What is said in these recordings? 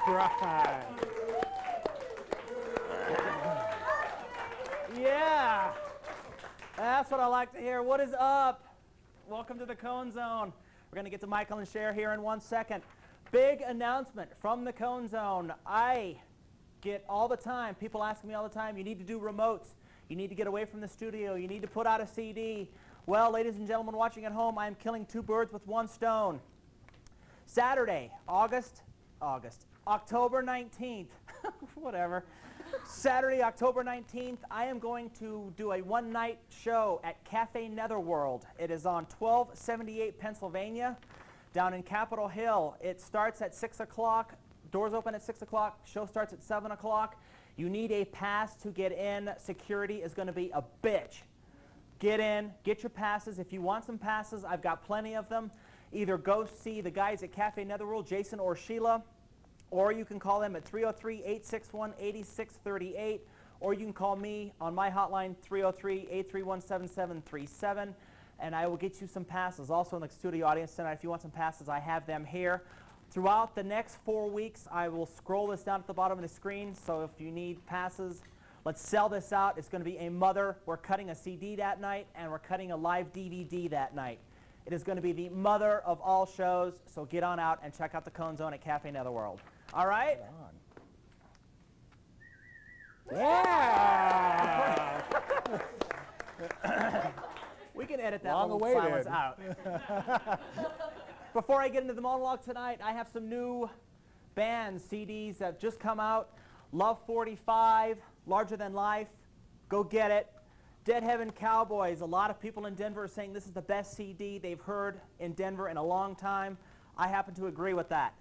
right. Yeah, that's what I like to hear. What is up? Welcome to the Cone Zone. We're going to get to Michael and Cher here in 1 second. Big announcement from the Cone Zone. I get all the time, people asking me all the time, you need to do remotes. You need to get away from the studio. You need to put out a CD. Well, ladies and gentlemen watching at home, I am killing two birds with one stone. Saturday, October 19th, whatever. Saturday, October 19th, I am going to do a one-night show at Cafe Netherworld. It is on 1278 Pennsylvania, down in Capitol Hill. It starts at 6 o'clock. Doors open at 6 o'clock. Show starts at 7 o'clock. You need a pass to get in. Security is going to be a bitch. Get in. Get your passes. If you want some passes, I've got plenty of them. Either go see the guys at Cafe Netherworld, Jason or Sheila, or you can call them at 303-861-8638, or you can call me on my hotline, 303-831-7737, and I will get you some passes. Also in the studio audience tonight, if you want some passes, I have them here. Throughout the next 4 weeks, I will scroll this down at the bottom of the screen, so if you need passes, let's sell this out. It's going to be a mother. We're cutting a CD that night, and we're cutting a live DVD that night. It is going to be the mother of all shows, so get on out and check out the Cone Zone at Cafe Netherworld. All right? Yeah! We can edit that Long little awaited. silence out. Before I get into the monologue tonight, I have some new bands, CDs that have just come out. Love 45, Larger Than Life, go get it. Dead Heaven Cowboys, a lot of people in Denver are saying this is the best CD they've heard in Denver in a long time. I happen to agree with that.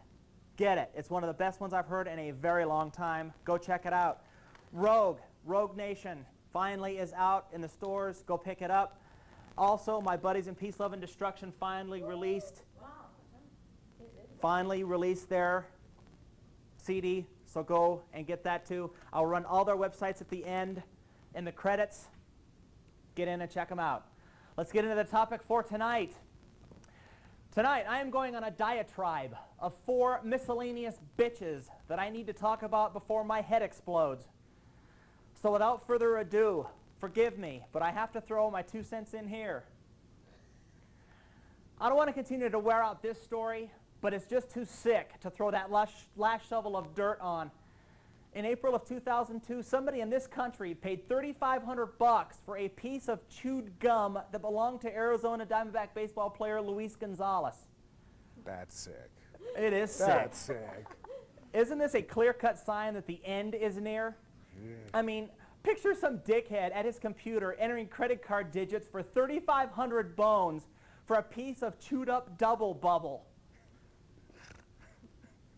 Get it. It's one of the best ones I've heard in a very long time. Go check it out. Rogue Nation, finally is out in the stores. Go pick it up. Also, my buddies in Peace, Love, and Destruction finally released their CD, so go and get that too. I'll run all their websites at the end in the credits. Get in and check them out. Let's get into the topic for tonight. Tonight, I am going on a diatribe of 4 miscellaneous bitches that I need to talk about before my head explodes. So without further ado, forgive me, but I have to throw my 2 cents in here. I don't want to continue to wear out this story, but it's just too sick to throw that last shovel of dirt on. In April of 2002, somebody in this country paid $3,500 for a piece of chewed gum that belonged to Arizona Diamondback baseball player Luis Gonzalez. That's sick. It is sick. That's sick. Isn't this a clear-cut sign that the end is near? Yeah. I mean, picture some dickhead at his computer entering credit card digits for 3,500 bones for a piece of chewed-up double bubble.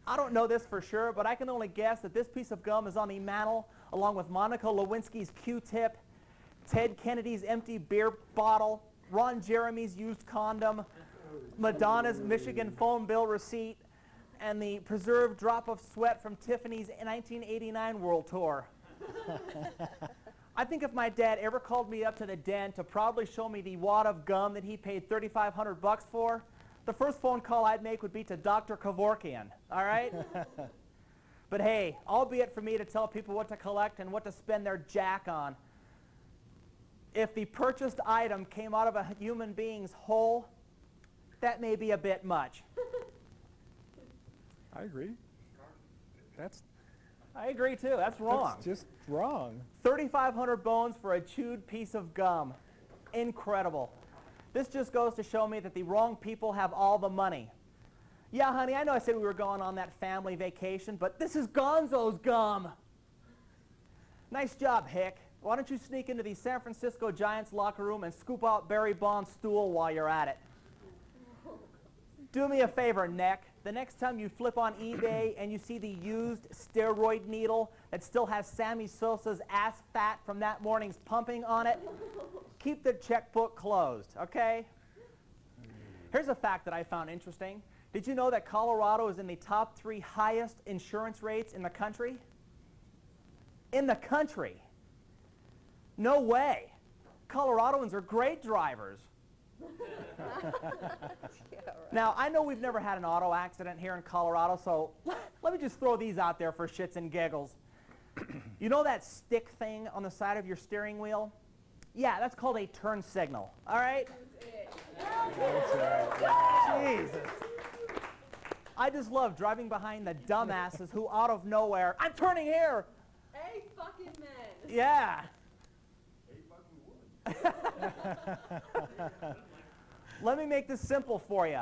I don't know this for sure, but I can only guess that this piece of gum is on the mantle along with Monica Lewinsky's Q-tip, Ted Kennedy's empty beer bottle, Ron Jeremy's used condom, Madonna's Michigan phone bill receipt, and the preserved drop of sweat from Tiffany's 1989 World Tour. I think if my dad ever called me up to the den to proudly show me the wad of gum that he paid $3,500 for, the first phone call I'd make would be to Dr. Kevorkian, all right? But hey, albeit for me to tell people what to collect and what to spend their jack on, if the purchased item came out of a human being's hole, that may be a bit much. I agree. I agree too, that's wrong. That's just wrong. 3,500 bones for a chewed piece of gum. Incredible. This just goes to show me that the wrong people have all the money. Yeah, honey, I know I said we were going on that family vacation, but this is Gonzo's gum. Nice job, Hick. Why don't you sneak into the San Francisco Giants locker room and scoop out Barry Bonds' stool while you're at it? Do me a favor, Neck. The next time you flip on eBay and you see the used steroid needle that still has Sammy Sosa's ass fat from that morning's pumping on it, keep the checkbook closed, okay? Here's a fact that I found interesting. Did you know that Colorado is in the top 3 highest insurance rates in the country? In the country. No way. Coloradoans are great drivers. Yeah, right. Now, I know we've never had an auto accident here in Colorado, so Let me just throw these out there for shits and giggles. You know that stick thing on the side of your steering wheel? Yeah, that's called a turn signal, all right? That's it. Jesus. I just love driving behind the dumbasses who out of nowhere, I'm turning here. Hey, fucking men. Yeah. Let me make this simple for you.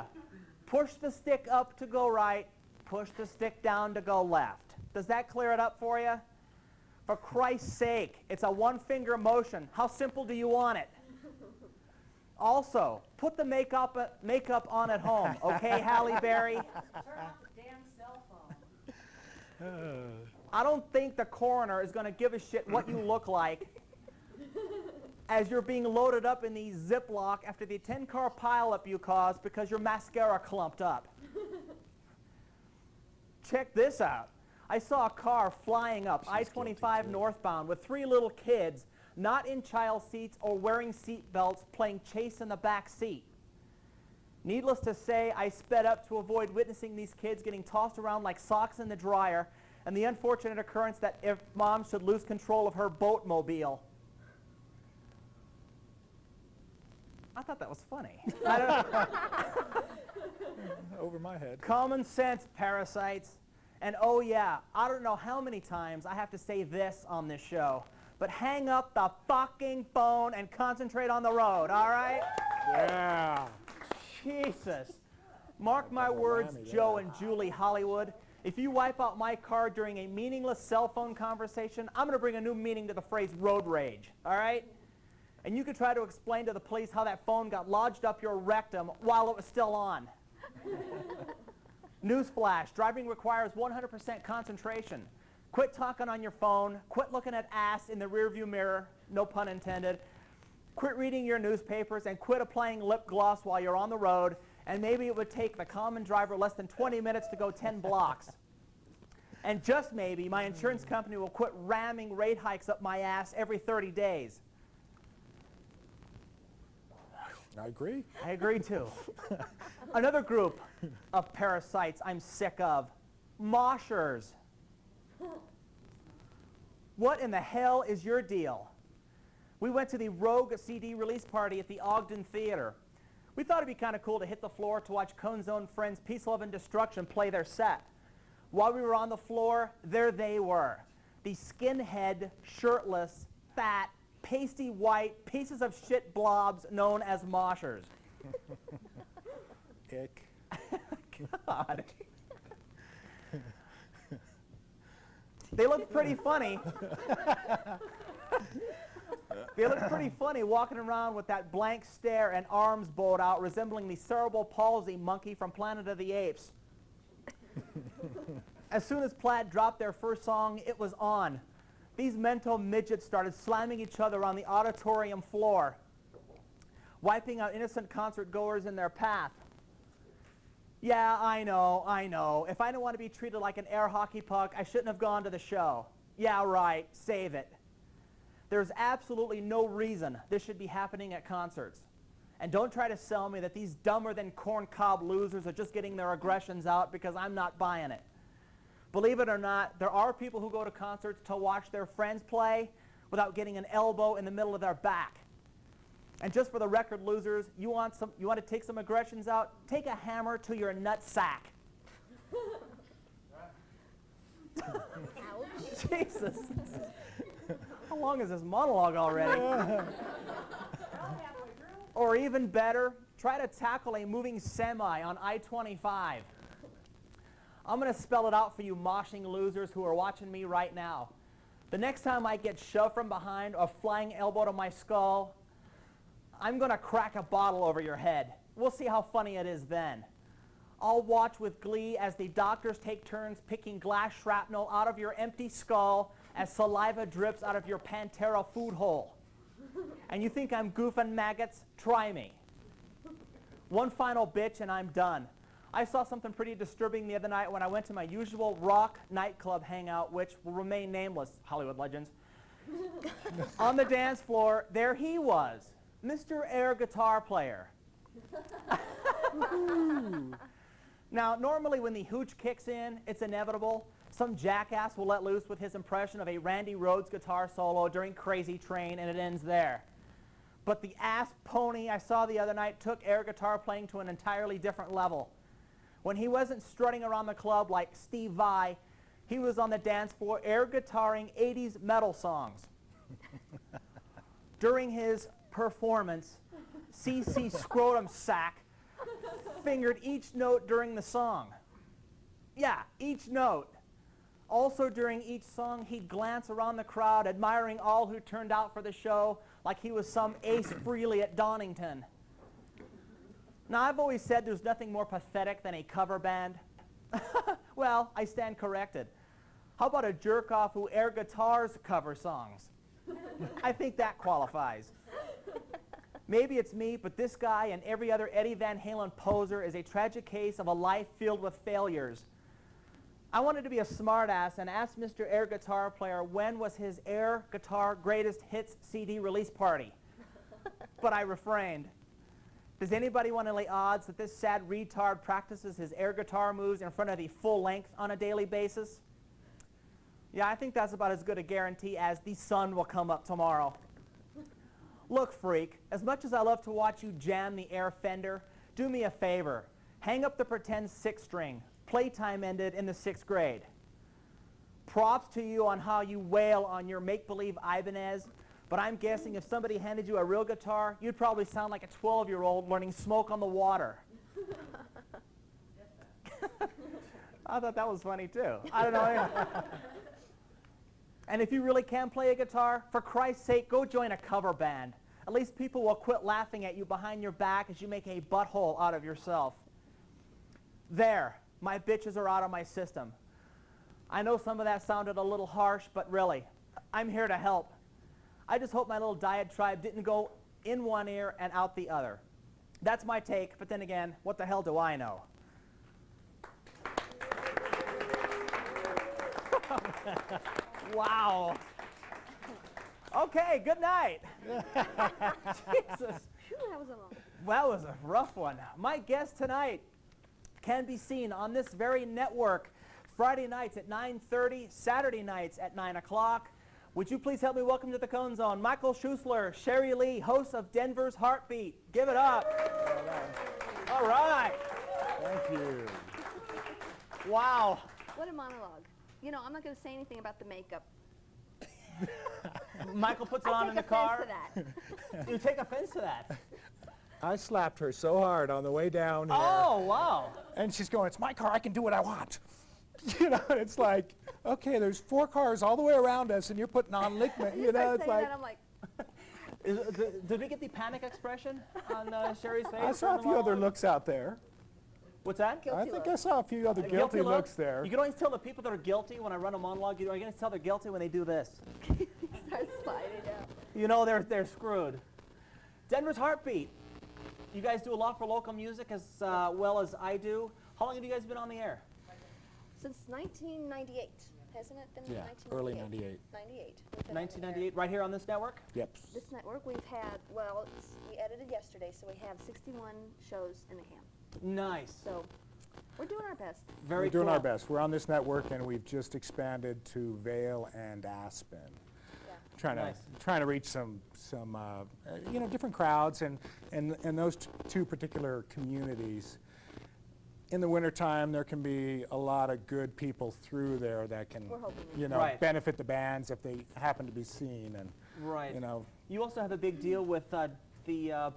Push the stick up to go right, push the stick down to go left. Does that clear it up for you? For Christ's sake, it's a one-finger motion. How simple do you want it? Also, put the makeup on at home, okay, Halle Berry? Turn off the damn cell phone. I don't think the coroner is going to give a shit what you look like as you're being loaded up in these Ziploc after the 10-car pileup you caused because your mascara clumped up. Check this out. I saw a car flying up I-25 northbound with 3 little kids not in child seats or wearing seat belts playing chase in the back seat. Needless to say, I sped up to avoid witnessing these kids getting tossed around like socks in the dryer and the unfortunate occurrence that if mom should lose control of her boatmobile. I thought that was funny. I don't know. Over my head. Common sense, parasites. And oh yeah, I don't know how many times I have to say this on this show, but hang up the fucking phone and concentrate on the road, all right? Yeah. Jesus. Mark my words, Joe and Julie Hollywood. If you wipe out my car during a meaningless cell phone conversation, I'm going to bring a new meaning to the phrase road rage, all right? And you could try to explain to the police how that phone got lodged up your rectum while it was still on. Newsflash, driving requires 100% concentration. Quit talking on your phone. Quit looking at ass in the rearview mirror, no pun intended. Quit reading your newspapers and quit applying lip gloss while you're on the road. And maybe it would take the common driver less than 20 minutes to go 10 blocks. And just maybe, my insurance company will quit ramming rate hikes up my ass every 30 days. I agree. I agree too. Another group of parasites I'm sick of, moshers. What in the hell is your deal? We went to the Rogue CD release party at the Ogden Theater. We thought it'd be kind of cool to hit the floor to watch Cone's own friends Peace, Love, and Destruction play their set. While we were on the floor, there they were. The skinhead, shirtless, fat, pasty white pieces of shit blobs known as moshers. Ick. God. They look pretty funny. They look pretty funny walking around with that blank stare and arms bowed out, resembling the cerebral palsy monkey from Planet of the Apes. As soon as Plaid dropped their first song, it was on. These mental midgets started slamming each other on the auditorium floor, wiping out innocent concert goers in their path. Yeah, I know. If I didn't want to be treated like an air hockey puck, I shouldn't have gone to the show. Yeah, right, save it. There's absolutely no reason this should be happening at concerts. And don't try to sell me that these dumber-than-corn cob losers are just getting their aggressions out, because I'm not buying it. Believe it or not, there are people who go to concerts to watch their friends play without getting an elbow in the middle of their back. And just for the record, losers, you want to take some aggressions out? Take a hammer to your nut sack. Jesus. How long is this monologue already? Or even better, try to tackle a moving semi on I-25. I'm going to spell it out for you moshing losers who are watching me right now. The next time I get shoved from behind or flying elbow to my skull, I'm going to crack a bottle over your head. We'll see how funny it is then. I'll watch with glee as the doctors take turns picking glass shrapnel out of your empty skull as saliva drips out of your Pantera food hole. And you think I'm goofing, maggots? Try me. One final bitch and I'm done. I saw something pretty disturbing the other night when I went to my usual rock nightclub hangout, which will remain nameless, Hollywood legends. On the dance floor, there he was, Mr. Air Guitar Player. Now, normally when the hooch kicks in, it's inevitable. Some jackass will let loose with his impression of a Randy Rhoads guitar solo during Crazy Train, and it ends there. But the ass pony I saw the other night took air guitar playing to an entirely different level. When he wasn't strutting around the club like Steve Vai, he was on the dance floor air guitaring 80s metal songs. During his performance, CC Scrotum Sack fingered each note during the song. Yeah, each note. Also during each song, he'd glance around the crowd, admiring all who turned out for the show like he was some Ace Frehley at Donington. Now, I've always said there's nothing more pathetic than a cover band. Well, I stand corrected. How about a jerk-off who air guitars cover songs? I think that qualifies. Maybe it's me, but this guy and every other Eddie Van Halen poser is a tragic case of a life filled with failures. I wanted to be a smartass and asked Mr. Air Guitar Player when was his Air Guitar Greatest Hits CD release party. But I refrained. Does anybody want to lay odds that this sad retard practices his air guitar moves in front of the full length on a daily basis? Yeah, I think that's about as good a guarantee as the sun will come up tomorrow. Look, freak, as much as I love to watch you jam the air fender, do me a favor. Hang up the pretend sixth string. Playtime ended in the 6th grade. Props to you on how you wail on your make-believe Ibanez, but I'm guessing if somebody handed you a real guitar, you'd probably sound like a 12-year-old learning Smoke on the Water. I thought that was funny, too. I don't know. And if you really can play a guitar, for Christ's sake, go join a cover band. At least people will quit laughing at you behind your back as you make a butthole out of yourself. There, my bitches are out of my system. I know some of that sounded a little harsh, but really, I'm here to help. I just hope my little diatribe didn't go in one ear and out the other. That's my take, but then again, what the hell do I know? Wow. Okay, good night. Jesus. Phew, that was a long. That was a rough one. My guest tonight can be seen on this very network Friday nights at 9:30, Saturday nights at 9 o'clock. Would you please help me welcome to the Cone Zone, Michael Schuessler, Sherry Lee, host of Denver's Heartbeat. Give it up. All right. Thank you. Wow. What a monologue. You know, I'm not going to say anything about the makeup. Michael puts it I on take in the offense car. to that. You take offense to that. I slapped her so hard on the way down here. Oh, wow. And she's going, it's my car, I can do what I want. You know, it's like, okay, there's 4 cars all the way around us, and you're putting on lickman. You know, it's like. That, I'm like, Did we get the panic expression on Sherry's face? I saw a few other looks out there. What's that? Guilty I think look. I saw a few other guilty looks there. You can always tell the people that are guilty when I run a monologue. You know, I can tell they're guilty when they do this. start sliding down. You know they're screwed. Denver's Heartbeat. You guys do a lot for local music as well as I do. How long have you guys been on the air? Since 1998, hasn't it been? Yeah, 1998? early 98. 98. We've been on the air. 1998, right here on this network? Yep. This network, we've had, well, we edited yesterday, so we have 61 shows in the can. Nice. So we're doing our best. Very We're doing cool. our best. We're on this network, and we've just expanded to Vail and Aspen. Yeah. Trying to reach some you know, different crowds, and those two particular communities. In the wintertime, there can be a lot of good people through there that can, We're hoping you know, Right. benefit the bands if they happen to be seen, and Right. you know. You also have a big deal with the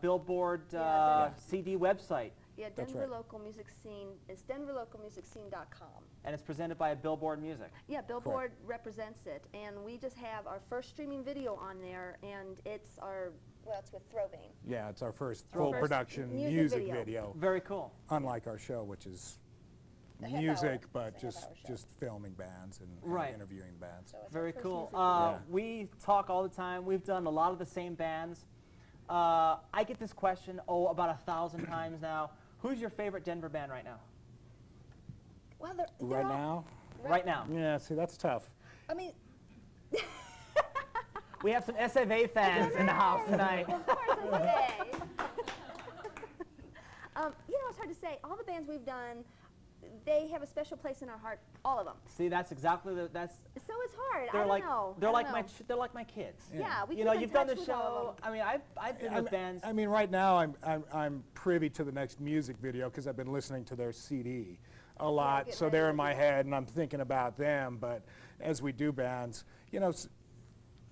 Billboard Yeah, CD website, Yeah, That's Denver right. Local Music Scene. It's denverlocalmusicscene.com. and it's presented by Billboard Music. Yeah, Billboard represents it, and we just have our first streaming video on there, and it's our, well, it's with Throwbane. Yeah, it's our first Our full first production music music video. Very cool. Unlike our show, which is The half music, hour. but It's a half hour show. just filming bands and Right. interviewing bands. So it's Very our first cool. music video. Yeah. We talk all the time. We've done a lot of the same bands. I get this question, about 1,000 times now. Who's your favorite Denver band right now? Well, they're Right all- now? Right now. Yeah, see, that's tough. I mean, We have some SFA fans in the house tonight. of course, it's okay. You know, it's hard to say. All the bands we've done they have a special place in our heart, all of them. See, that's exactly that's. So it's hard. They're I don't like know. they're I like don't my know. they're like my kids. Yeah, we You keep know, in you've done the touch with all show. of them. I mean, I've been with bands. I mean, right now I'm privy to the next music video because I've been listening to their CD a lot. getting So ready they're to in my do head, and I'm thinking about them. But as we do bands, you know,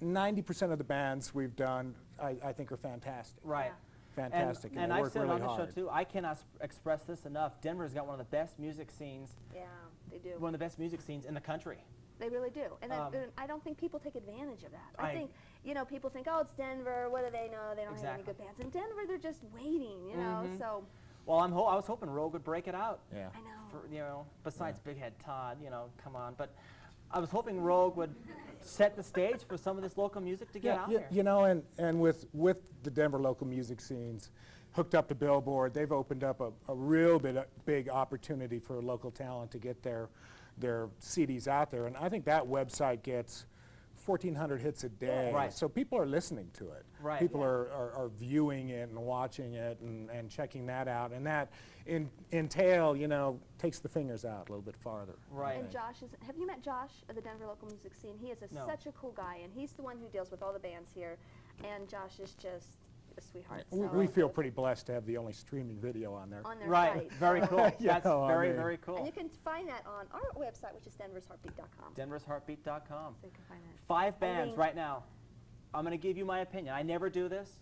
90% of the bands we've done, I think, are fantastic. Right. Fantastic, And they I've work said really on the show hard. too. I cannot express this enough. Denver's got one of the best music scenes. Yeah, they do. One of the best music scenes in the country. They really do. And I don't think people take advantage of that. I I- think, you know, people think, oh, it's Denver. What do they know? They don't have any Exactly. good bands. In Denver, they're just waiting, you know. So Well, I was hoping Rogue would break it out. Yeah. I know. For, you know, besides Big Head Todd, you know, come on. But I was hoping Rogue would set the stage for some of this local music to get out there. You know, and with the Denver local music scenes hooked up to Billboard, they've opened up a real big opportunity for local talent to get their CDs out there. And I think that website gets 1,400 hits a day. Right. So people are listening to it. Right. People are viewing it and watching it and checking that out. And that entail, you know, takes the fingers out a little bit farther. Right. And Josh is, have you met Josh of the Denver local music scene? He is No. such a cool guy, and he's the one who deals with all the bands here. And Josh is just a sweetheart. We feel pretty blessed to have the only streaming video on there. on their Right. site. Very cool. You That's know, I very, mean- very cool. And you can find that on our website, which is denversheartbeat.com. Denver'sHeartbeat.com. So you can find that. 5 bands link. right now. I'm going to give you my opinion. I never do this.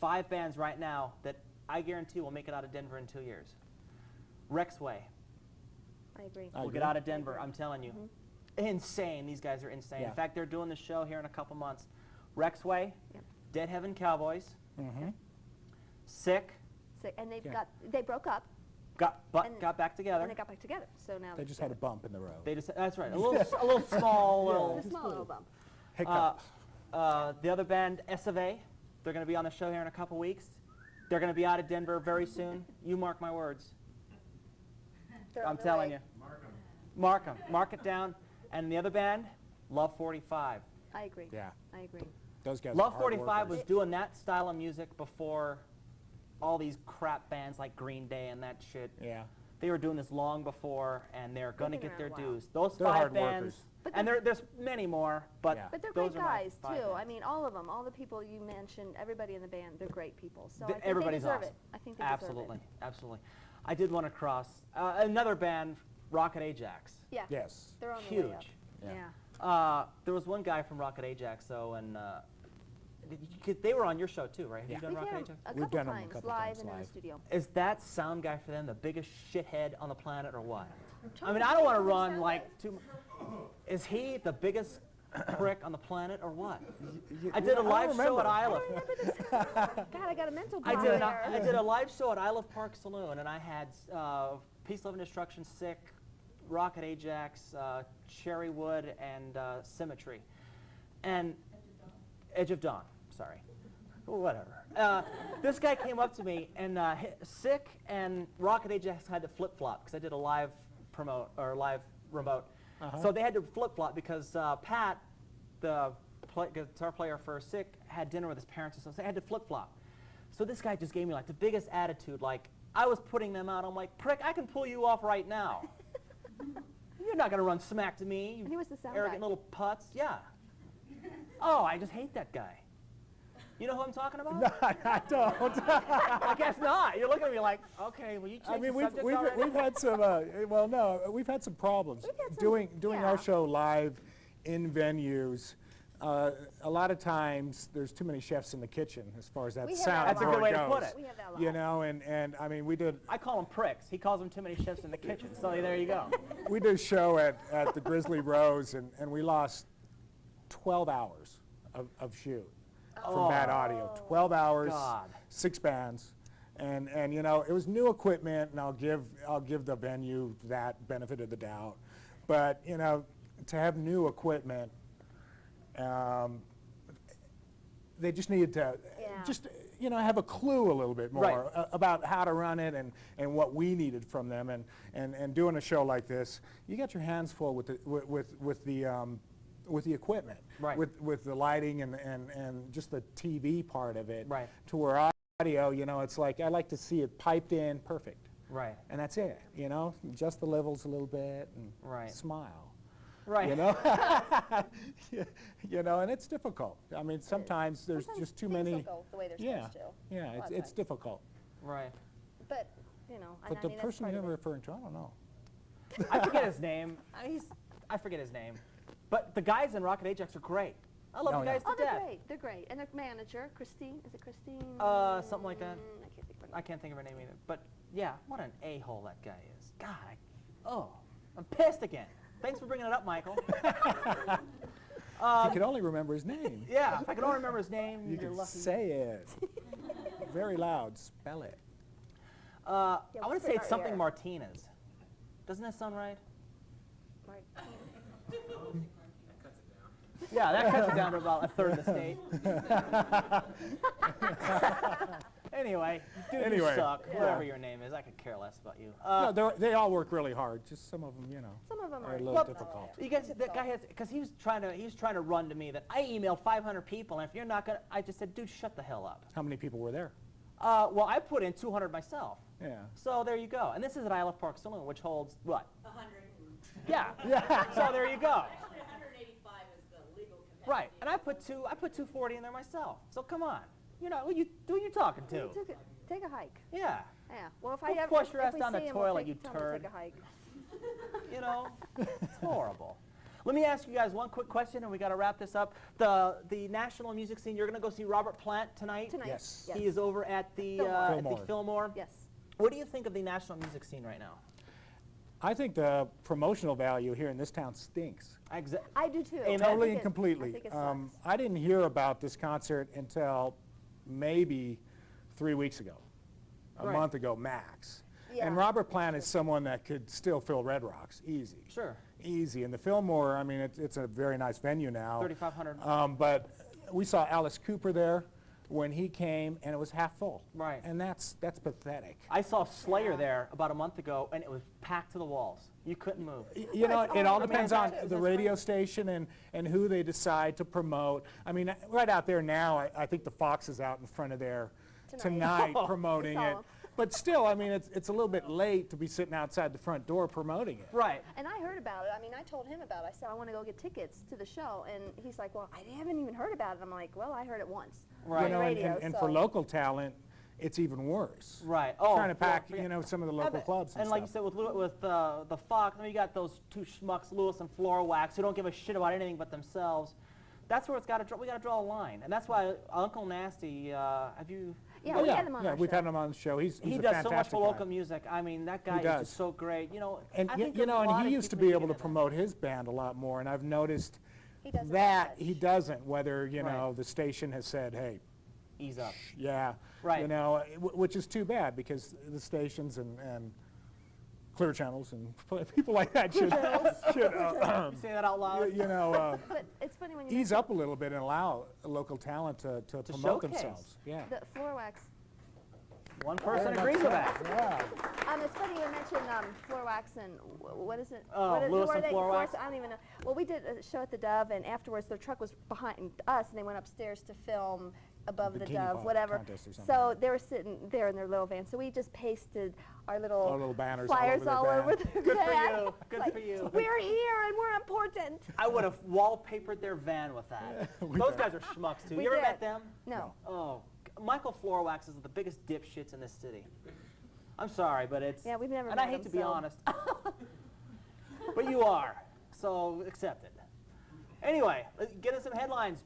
5 bands right now that I guarantee will make it out of Denver in 2 years. Rexway I agree. I will agree. get out of Denver, I'm telling you. Insane. These guys are insane. Yeah. In fact, they're doing the show here in a couple months. Rexway, Yep. Dead Heaven Cowboys, Mm-hmm. Sick, So, and Yeah. they broke up, got And- back and together. they got back together. So now They just had a bump in the road. They just that's right. A little small little. a small little bump. Hiccup. The other band, S of A, they're going to be on the show here in a couple weeks. They're going to be out of Denver very soon. You mark my words. They're on I'm their telling way. you. Mark them. Mark it down. And the other band, Love 45. I agree. Yeah. I agree. Those guys Love are hard 45 was workers. doing that style of music before all these crap bands like Green Day and that shit. Yeah. They were doing this long before, and they're going to been get their around a while. dues. Those They're 5 hard bands, workers. But and there's many more, but Yeah. But they're those great are my guys, 5 too. bands. I mean, all of them, all the people you mentioned, everybody in the band, they're great people. So I think Everybody's they deserve awesome. it. I think they Absolutely, deserve absolutely. I did want to cross another band, Rocket Ajax. it. Yeah. Yes. They're on the way up. Huge. Yeah. There was one guy from Rocket Ajax, though, and they were on your show too, right? Have Yeah. you done We've Rocket had Ajax? a We've couple done 'em a times, couple live times and in the live. studio. Is that sound guy for them the biggest shithead on the planet, or what? I trying mean, to I don't want to think of run sound like too. Is he the biggest prick on the planet, or what? You- I did a don't live show at remember. Isle. Remember this? God, I got a mental I block did, there. I did a live show at Isle of Park Saloon, and I had Peace, Love, and Destruction, Sick, Rocket Ajax, Cherrywood, and Symmetry. And Edge of Dawn, sorry. Whatever. This guy came up to me, and Sick and Rocket Ajax had to flip-flop, because I did a live live remote. So they had to flip-flop because Pat, the guitar player for Sick, had dinner with his parents, so they had to flip-flop. So this guy just gave me like the biggest attitude, like I was putting them out. I'm like, prick, I can pull you off right now. You're not going to run smack to me, you He was the sound arrogant guy. little putz. Yeah. Oh, I just hate that guy. You know who I'm talking about? No, I don't. I guess not. You're looking at me like, okay, well, you changed I mean, the we've subject we've already? we've had some. Well, no, we've had some problems We've had some- doing yeah. our show live in venues. A lot of times, there's too many chefs in the kitchen as far as that We have sound that That's a board good way to goes. put it. We have that a lot. You know, and I mean, we did I call them pricks. He calls them too many chefs in the kitchen. So there you go. we did a show at the Grizzly Rose, and we lost 12 hours of shoot from bad audio. 12 hours, God. 6 bands, and you know, it was new equipment, and I'll give the venue that benefit of the doubt, but you know, to have new equipment, they just needed to just you know, have a clue a little bit more Right. about how to run it and what we needed from them, and doing a show like this, you got your hands full with the equipment, Right. with the lighting and just the TV part of it, Right. to where audio, you know, it's like I like to see it piped in perfect. Right. And that's it, you know? Adjust the levels a little bit and Right. smile. Right. You know? You know, and it's difficult. I mean, sometimes there's Sometimes just too things many. don't go the way they're Yeah, supposed to. yeah, a lot it's of times. difficult. Right. But, you know, But the I mean, that's person part you're of it. referring to, I don't know. I forget his name. I forget his name. But the guys in Rocket Ajax are great. I love Oh, the yeah. guys to Oh, they're death. great. They're great. And their manager, Christine, is it Christine? Something like that. I can't think of her I name. can't think of her name either. But yeah, what an a-hole that guy is. God, I'm pissed again. Thanks for bringing it up, Michael. You can only remember his name. Yeah, if I can only remember his name, You you're can lucky. say it. Very loud. Spell it. I want what's to say in it's our something ear? Martinez. Doesn't that sound right? Yeah, that cuts it down to about a third of the state. Anyway, dude, you Anyway, suck. yeah. Whatever your name is, I could care less about you. No, they all work really hard. Just some of them, you know, Some of them are are a little Well, difficult. You guys, that guy has, because he was trying to run to me that I emailed 500 people, and if you're not gonna, I just said, dude, shut the hell up. How many people were there? Well, I put in 200 myself. Yeah. So there you go. And this is at Isle of Park Saloon, which holds what? 100. Yeah. So there you go. Actually, 185 is the legal capacity. Right. And I put 240 in there myself. So come on. You know, who you talking to? Take a hike. Yeah. Yeah. Well, if Go I ever flush your if ass we down the see him, we'll toilet, take, you tell him to turd. Take a hike. You know, it's horrible. Let me ask you guys one quick question, and we got to wrap this up. The national music scene. You're going to go see Robert Plant tonight. Tonight. Yes. He is over at the Fillmore. Fillmore. Yes. What do you think of the national music scene right now? I think the promotional value here in this town stinks. I do too. Amen. I Totally think and completely. I think it sucks. I didn't hear about this concert until maybe 3 weeks ago, a Right. month ago max. Yeah. And Robert Plant is someone that could still fill Red Rocks, easy. Sure. Easy. And the Fillmore, I mean, it's a very nice venue now. 3,500. But we saw Alice Cooper there when he came, and it was half full. Right. And that's pathetic. I saw Slayer there about a month ago, and it was packed to the walls. You couldn't move. You know, it all I mean, depends I on bet it the was radio fun. station and who they decide to promote. I mean, right out there now, I think the Fox is out in front of there tonight promoting I it. saw 'em. But still, I mean, it's a little bit late to be sitting outside the front door promoting it. Right. And I heard about it. I mean, I told him about it. I said, I want to go get tickets to the show. And he's like, well, I haven't even heard about it. I'm like, well, I heard it once Right. on You the know, radio. and so. for local talent, it's even worse. Right. Oh, Trying to pack, yeah. you know, some of the local clubs and And like you stuff. said, with the Fox, I mean, you got those two schmucks, Lewis and Floor Wax, who don't give a shit about anything but themselves. That's where it's got to. We got to draw a line, and that's why Uncle Nasty. Have you? Yeah, Oh, we yeah, had him on yeah, our we've show. had him on the show. He's He a does so much fantastic for guy. local music. I mean, that guy is does. just so great. You know, And I y- think you a know, and lot he of used to people be need able to that. promote his band a lot more, and I've noticed He doesn't that much. he doesn't. Whether you Right. know the station has said, "Hey, Ease up. yeah," Right. you know, which is too bad because the stations and Clear Channels and people like that should You say that out loud. you know But it's funny when you ease up a little bit and allow local talent to promote showcase. themselves. Yeah. the floor wax. One person agrees with that. Yeah. It's funny you mentioned floor wax and what is it? Oh, what is, Lewis who are and they? Floor Wax? I don't even know. Well, we did a show at the Dove, and afterwards their truck was behind us, and they went upstairs to film above the Bikini Dove, pop whatever. contest or something. So they were sitting there in their little van. So we just pasted our Our little little banners flyers all over their their Good for van. you. Good Like, for you. We're here and we're important. I would have wallpapered their van with that. We Those did. guys are schmucks too. We You ever did. met them? No. Oh, Michael Floorwax is the biggest dipshits in this city. I'm sorry, but it's. Yeah, we've never And met I hate him, to be so- honest, but you are, so accept it. Anyway, get us some headlines.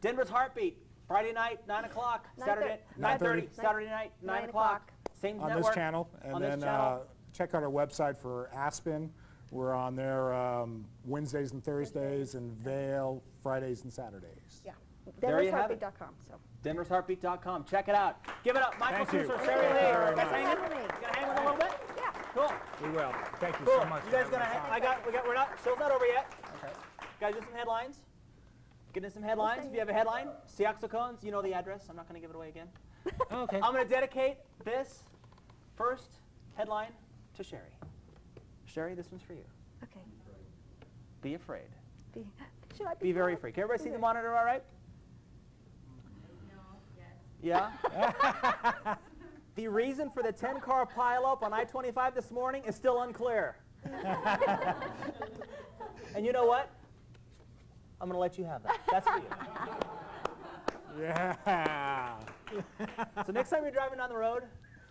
Denver's Heartbeat, Friday night, 9 o'clock. Saturday, 9:30. Saturday night, 9 o'clock. Same On network. this channel, and On then this channel. check out our website for Aspen. We're on there Wednesdays and Thursdays, and Vale Fridays and Saturdays. Yeah. There you have it. Denver'sHeartbeat.com. So. Denver'sHeartbeat.com. Check it out. Give it up, Michael Thank you. Schuessler, Sherry Thank you Lee. very You guys much. hanging? Thanks for having me. Gonna hang with a little bit? Yeah. Cool. We will. Thank you Cool. so much. You for guys gonna? having us. We're not. Show's not over yet. Okay. Guys, do some headlines. Get in some headlines. If you have a headline, see Axl Cones. You know the address. I'm not gonna give it away again. Okay. I'm gonna dedicate this first headline to Sherry. Sherry, this one's for you. Okay. Be afraid. Should I Be very proud? afraid. Can everybody see the monitor? All right? No, yes. Yeah. The reason for the 10-car pileup on I-25 this morning is still unclear. And you know what? I'm going to let you have that. That's for you. Yeah. So next time you're driving down the road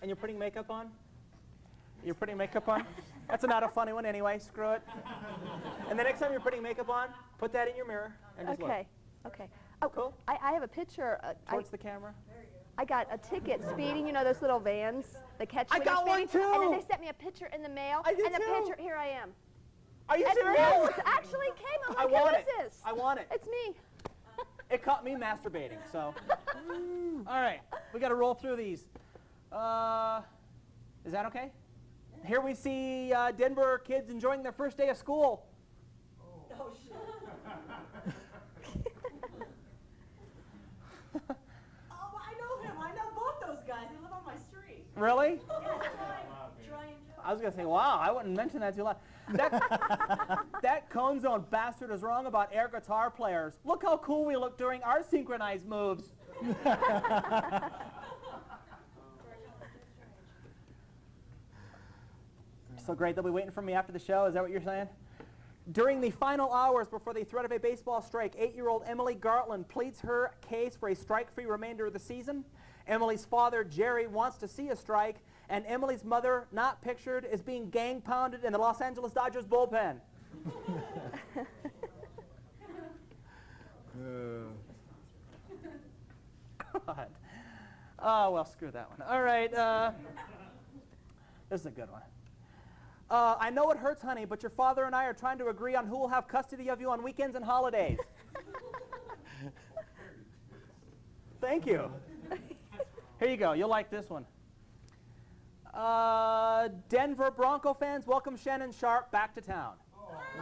and you're putting makeup on, that's not a funny one anyway, screw it. And the next time you're putting makeup on, put that in your mirror and just Okay. Okay. Oh, Cool. I have a picture. look towards the camera. I got a ticket speeding. You know those little vans that catch I when you're got one speeding? And then too. they sent me a picture in the mail. I did and the too. picture, here I am. Are you It's serious? real. It actually came. I'm I like, want who it. is this? I want it. It's me. It caught me masturbating, so. All right, we got to roll through these. Is that okay? Here we see Denver kids enjoying their first day of school. Oh, shit. Oh, I know him. I know both those guys. They live on my street. Really? Yeah, Troy and Joe. I was going to say, wow, I wouldn't mention that too loud. That Cone Zone bastard is wrong about air guitar players. Look how cool we look during our synchronized moves. So great, they'll be waiting for me after the show. Is that what you're saying? During the final hours before the threat of a baseball strike, 8-year-old Emily Gartland pleads her case for a strike-free remainder of the season. Emily's father, Jerry, wants to see a strike, and Emily's mother, not pictured, is being gang-pounded in the Los Angeles Dodgers bullpen. God. Oh, well, screw that one. All right, this is a good one. I know it hurts, honey, but your father and I are trying to agree on who will have custody of you on weekends and holidays. Thank you. Here you go. You'll like this one. Denver Bronco fans, welcome Shannon Sharp back to town. Oh,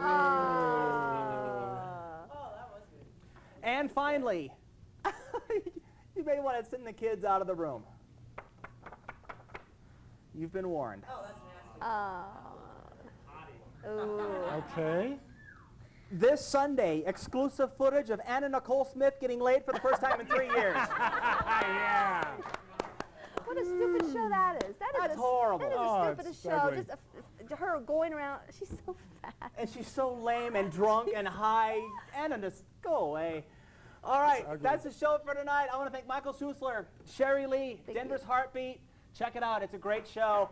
that was good. And finally, you may want to send the kids out of the room. You've been warned. Oh, that's nasty. Ooh. Okay. This Sunday, exclusive footage of Anna Nicole Smith getting laid for the first time in 3 years. Yeah. What a stupid show that is. That's horrible. That is Oh, the it's stupidest show. ugly. Just her going around. She's so fat. And she's so lame and drunk and high. Anna, just go away. All right, ugly. that's the show for tonight. I want to thank Michael Schuessler, Sherry Lee, Thank Denver's you. Heartbeat. Check it out. It's a great show.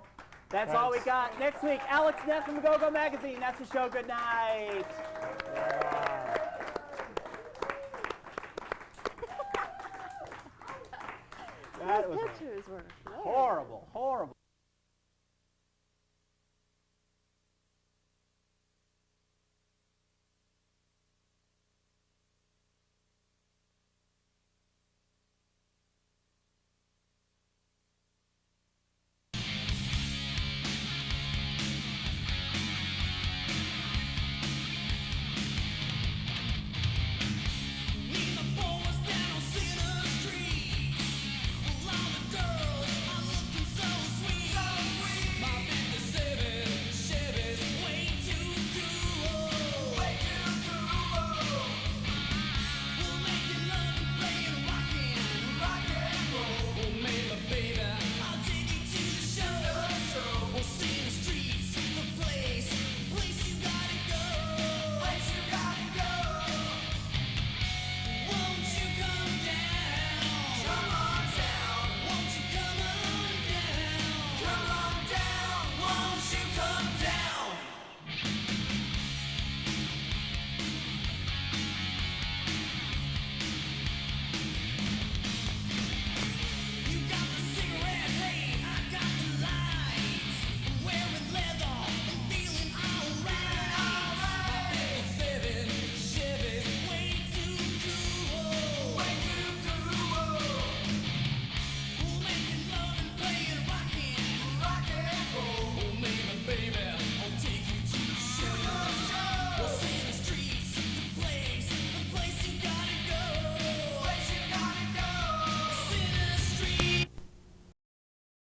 That's all we got. Next week, Alex Ness from the Go-Go Magazine. That's the show. Good night. That was Those pictures were horrible, horrible.